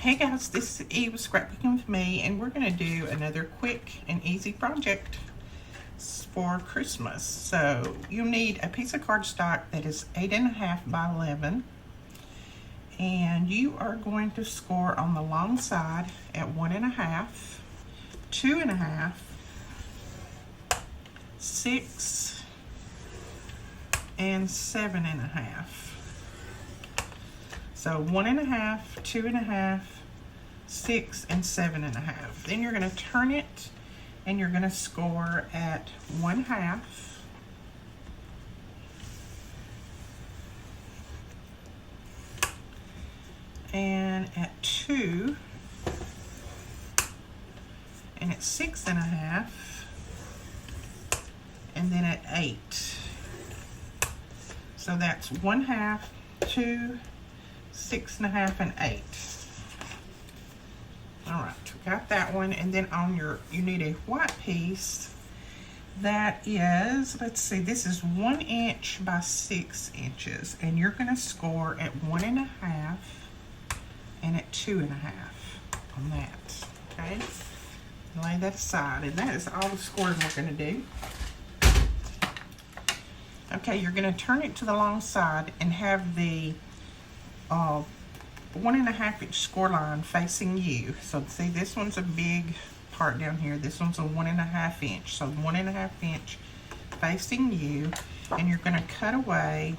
Hey guys, this is Eve with Scrapbooking with me, and we're going to do another quick and easy project for Christmas. So you'll need a piece of cardstock that is 8.5 by 11, and you are going to score on the long side at 1.5, 2.5, 6, and 7.5. So 1.5, 2.5, 6, and 7.5. Then you're going to turn it and you're going to score at 1/2, and at 2, and at 6.5, and then at 8. So that's 1/2, 2, 6.5, and 8. All right, got that one. And then on you need a white piece that is, let's see, this is 1 inch by 6 inches, and you're going to score at 1.5 and at 2.5 on that. Okay, lay that aside, and that is all the scoring we're going to do. Okay, you're going to turn it to the long side and have the 1.5 inch score line facing you. So see, this one's a big part down here. This one's a 1.5 inch. So 1.5 inch facing you, and you're going to cut away.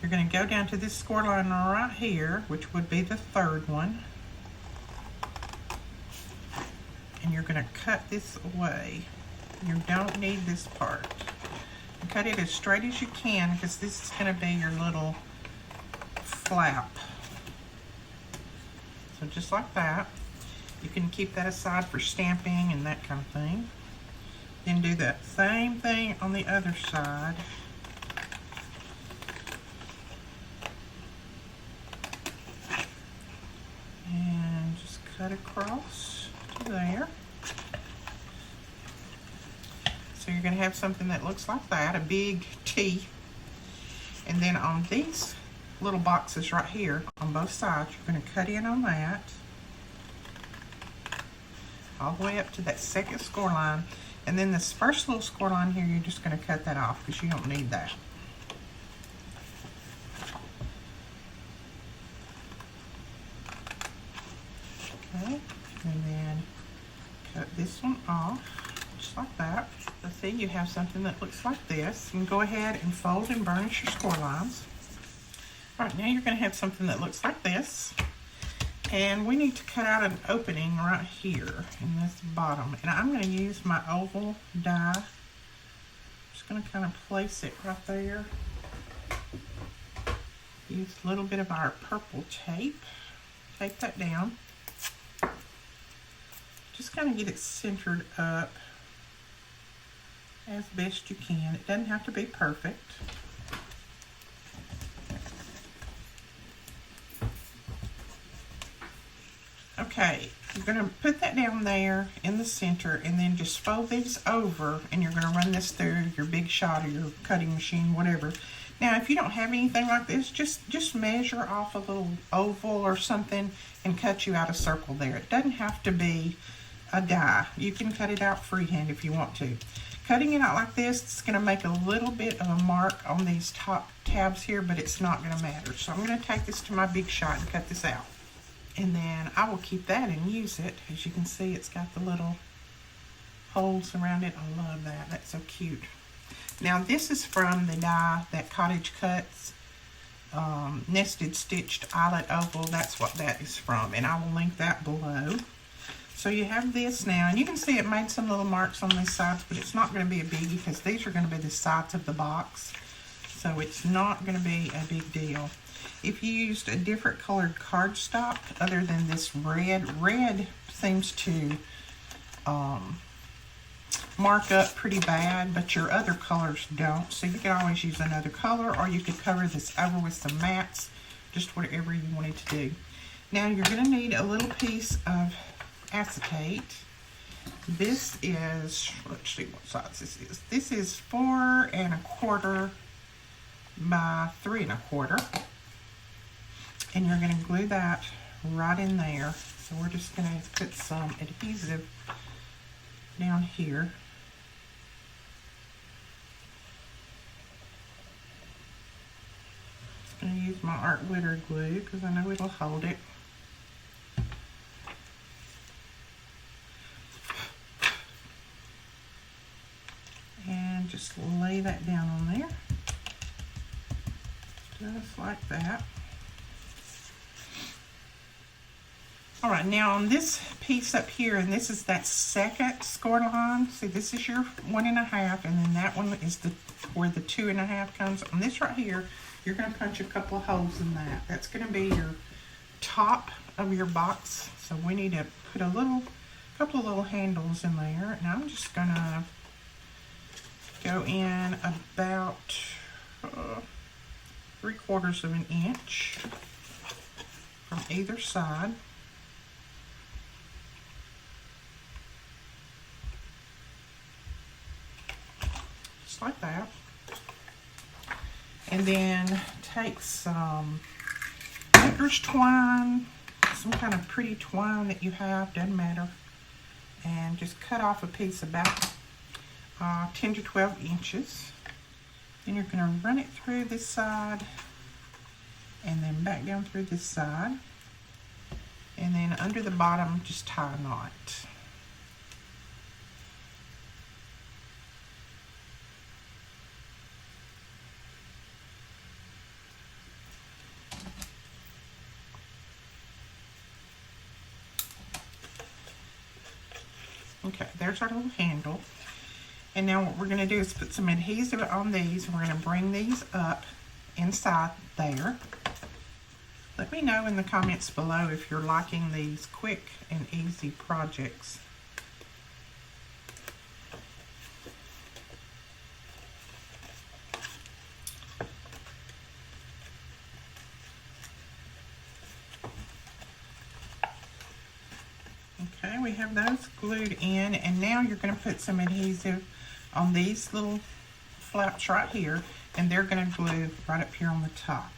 You're going to go down to this score line right here, which would be the third one, and you're going to cut this away. You don't need this part. Cut it as straight as you can, because this is going to be your little flap. So just like that. You can keep that aside for stamping and that kind of thing. Then do that same thing on the other side. And just cut across to there. So you're going to have something that looks like that, a big T. And then on these little boxes right here on both sides, you're going to cut in on that all the way up to that second score line. And then this first little score line here, you're just going to cut that off because you don't need that. Okay, and then cut this one off just like that. So see, you have something that looks like this. You can go ahead and fold and burnish your score lines. All right, now you're going to have something that looks like this. And we need to cut out an opening right here in this bottom. And I'm going to use my oval die. I'm just going to kind of place it right there. Use a little bit of our purple tape. Tape that down. Just kind of get it centered up as best you can. It doesn't have to be perfect. Okay, you're going to put that down there in the center, and then just fold these over, and you're going to run this through your Big Shot or your cutting machine, whatever. Now, if you don't have anything like this, just measure off a little oval or something and cut you out a circle there. It doesn't have to be a die. You can cut it out freehand if you want to. Cutting it out like this, it's going to make a little bit of a mark on these top tabs here, but it's not going to matter. So I'm going to take this to my Big Shot and cut this out. And then I will keep that and use it. As you can see, it's got the little holes around it. I love that. That's so cute. Now this is from the die that Cottage Cuts Nested Stitched Eyelet Oval. That's what that is from. And I will link that below. So you have this now. And you can see it made some little marks on these sides, but it's not going to be a biggie because these are going to be the sides of the box. So it's not going to be a big deal. If you used a different colored cardstock other than this red seems to mark up pretty bad, but your other colors don't. So you can always use another color, or you could cover this over with some mats, just whatever you wanted to do. Now you're going to need a little piece of acetate. This is, let's see what size this is. This is 4 1/4 by 3 1/4. And you're going to glue that right in there. So we're just going to put some adhesive down here. I'm going to use my art glitter glue because I know it'll hold it. And just lay that down on there. Just like that. Alright, now on this piece up here, and this is that second score line. See, this is your 1.5, and then that one is where the 2.5 comes. On this right here, you're going to punch a couple of holes in that. That's going to be your top of your box. So we need to put a couple of little handles in there, and I'm just going to go in about 3/4 of an inch from either side. Just like that. And then take some baker's twine, some kind of pretty twine that you have, doesn't matter, and just cut off a piece about 10 to 12 inches. Then you're going to run it through this side and then back down through this side, and then under the bottom just tie a knot. Okay, there's our little handle. And now what we're going to do is put some adhesive on these. We're going to bring these up inside there. Let me know in the comments below if you're liking these quick and easy projects. Okay, we have those glued in, and now you're going to put some adhesive on these little flaps right here, and they're going to glue right up here on the top.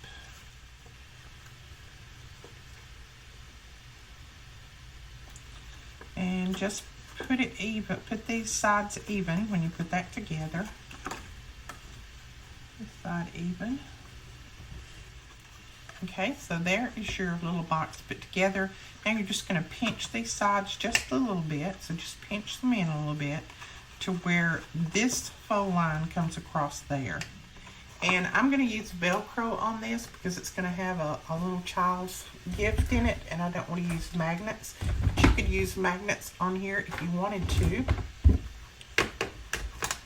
And just put it even, put these sides even when you put that together. This side even. Okay, so there is your little box put together. Now you're just going to pinch these sides just a little bit. So just pinch them in a little bit to where this fold line comes across there. And I'm going to use Velcro on this because it's going to have a little child's gift in it, and I don't want to use magnets. But you could use magnets on here if you wanted to.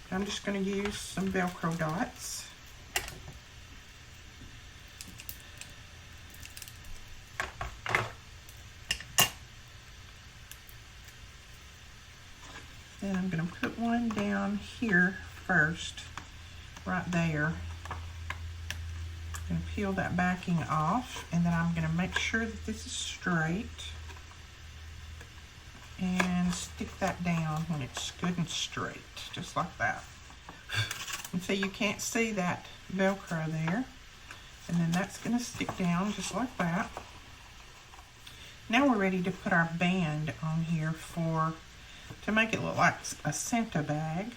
I'm just going to use some Velcro dots. Then I'm going to put one down here first, right there. I'm going to peel that backing off, and then I'm going to make sure that this is straight and stick that down when it's good and straight, just like that. And so you can't see that Velcro there, and then that's going to stick down just like that. Now we're ready to put our band on here to make it look like a Santa bag.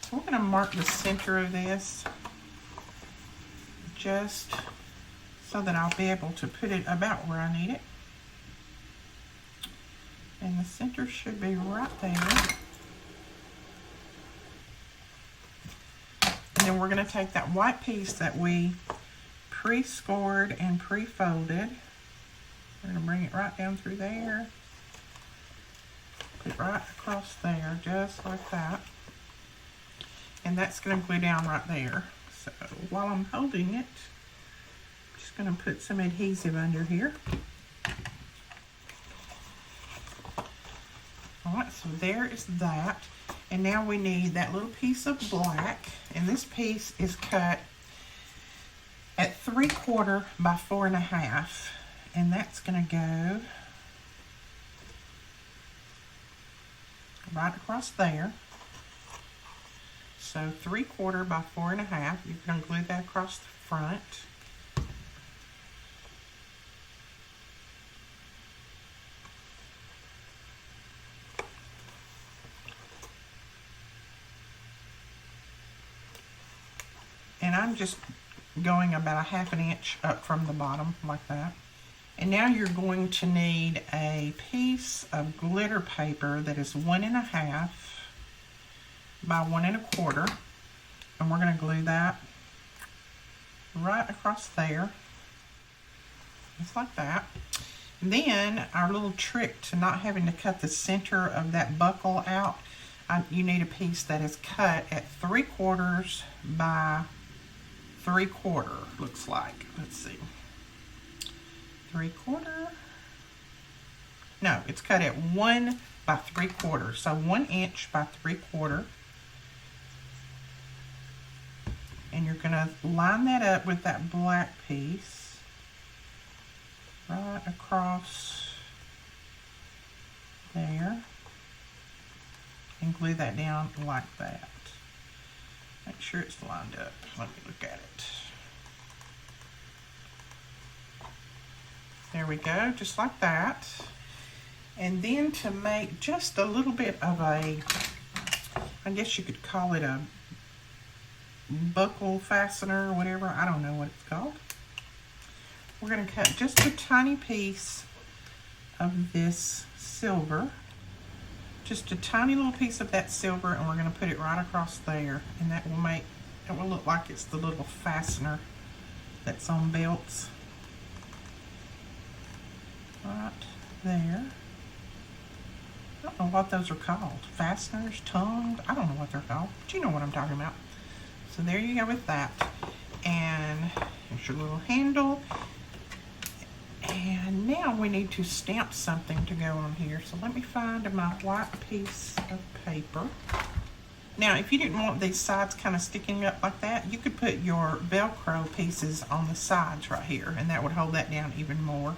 So we're going to mark the center of this just so that I'll be able to put it about where I need it. And the center should be right there. And then we're going to take that white piece that we pre-scored and pre-folded. We're going to bring it right down through there. Put it right across there, just like that. And that's going to glue down right there. So while I'm holding it, I'm just going to put some adhesive under here. Alright, so there is that. And now we need that little piece of black. And this piece is cut at 3/4 by 4.5. And that's going to go right across there. So 3/4 by 4.5. You're going to glue that across the front. I'm just going about a 1/2 inch up from the bottom like that. And now you're going to need a piece of glitter paper that is 1 1/2 by 1 1/4, and we're going to glue that right across there, just like that. And then our little trick to not having to cut the center of that buckle out, you need a piece that is cut at 3/4 by 3/4, looks like. Let's see. 3/4. No, it's cut at 1 by 3/4. So 1 inch by 3/4. And you're gonna line that up with that black piece right across there and glue that down like that. Make sure it's lined up. Let me look at it. There we go, just like that. And then to make just a little bit of a, I guess you could call it a buckle fastener or whatever, I don't know what it's called. We're going to cut just a tiny piece of this silver, just a tiny little piece of that silver, and we're going to put it right across there, and that will make, it will look like it's the little fastener that's on belts. Right there. I don't know what those are called. Fasteners, tongues, I don't know what they're called, but you know what I'm talking about. So there you go with that. And here's your little handle. And now we need to stamp something to go on here. So let me find my white piece of paper. Now, if you didn't want these sides kind of sticking up like that, you could put your Velcro pieces on the sides right here, and that would hold that down even more.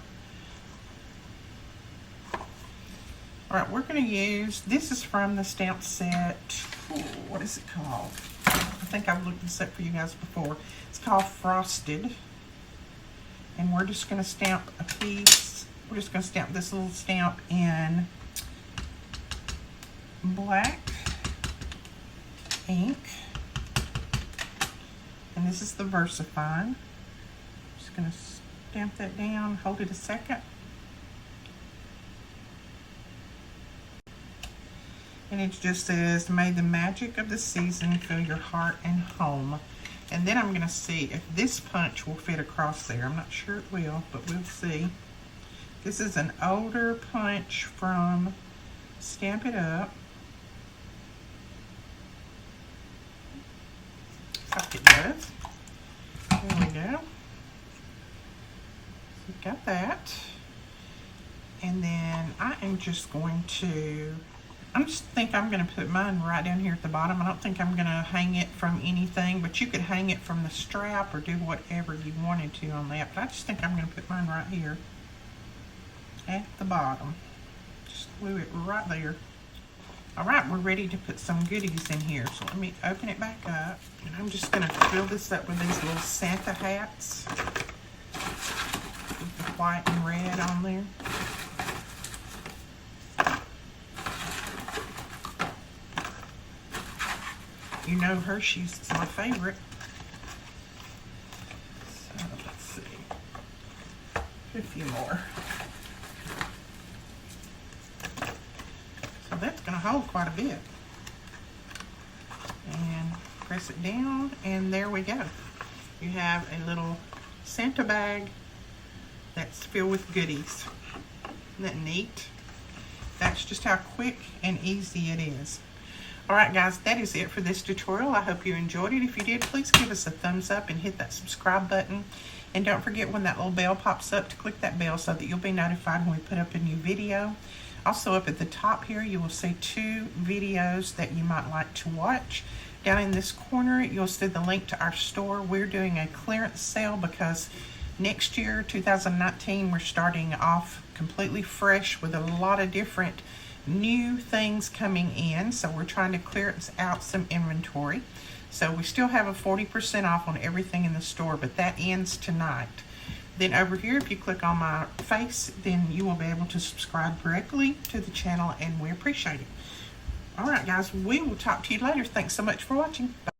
All right, we're going to use, this is from the stamp set, what is it called? I think I've looked this up for you guys before. It's called Frosted. And we're just going to stamp a piece, we're just going to stamp this little stamp in black ink. And this is the VersaFine. Just going to stamp that down, hold it a second. And it just says, may the magic of the season fill your heart and home. And then I'm going to see if this punch will fit across there. I'm not sure it will, but we'll see. This is an older punch from Stamp It Up. Like it does. There we go. So we've got that. And then I am just going to, I just think I'm going to put mine right down here at the bottom. I don't think I'm going to hang it from anything, but you could hang it from the strap or do whatever you wanted to on that. But I just think I'm going to put mine right here at the bottom. Just glue it right there. All right, we're ready to put some goodies in here. So let me open it back up. And I'm just going to fill this up with these little Santa hats with the white and red on there. You know Hershey's is my favorite. So let's see. A few more. So that's going to hold quite a bit. And press it down, and there we go. You have a little Santa bag that's filled with goodies. Isn't that neat? That's just how quick and easy it is. Alright guys, that is it for this tutorial. I hope you enjoyed it. If you did, please give us a thumbs up and hit that subscribe button. And don't forget when that little bell pops up to click that bell so that you'll be notified when we put up a new video. Also up at the top here, you will see 2 videos that you might like to watch. Down in this corner, you'll see the link to our store. We're doing a clearance sale because next year, 2019, we're starting off completely fresh with a lot of different new things coming in, so we're trying to clearance out some inventory. So we still have a 40% off on everything in the store, but that ends tonight. Then over here, if you click on my face, then you will be able to subscribe directly to the channel, and we appreciate it. All right guys, we will talk to you later. Thanks so much for watching. Bye.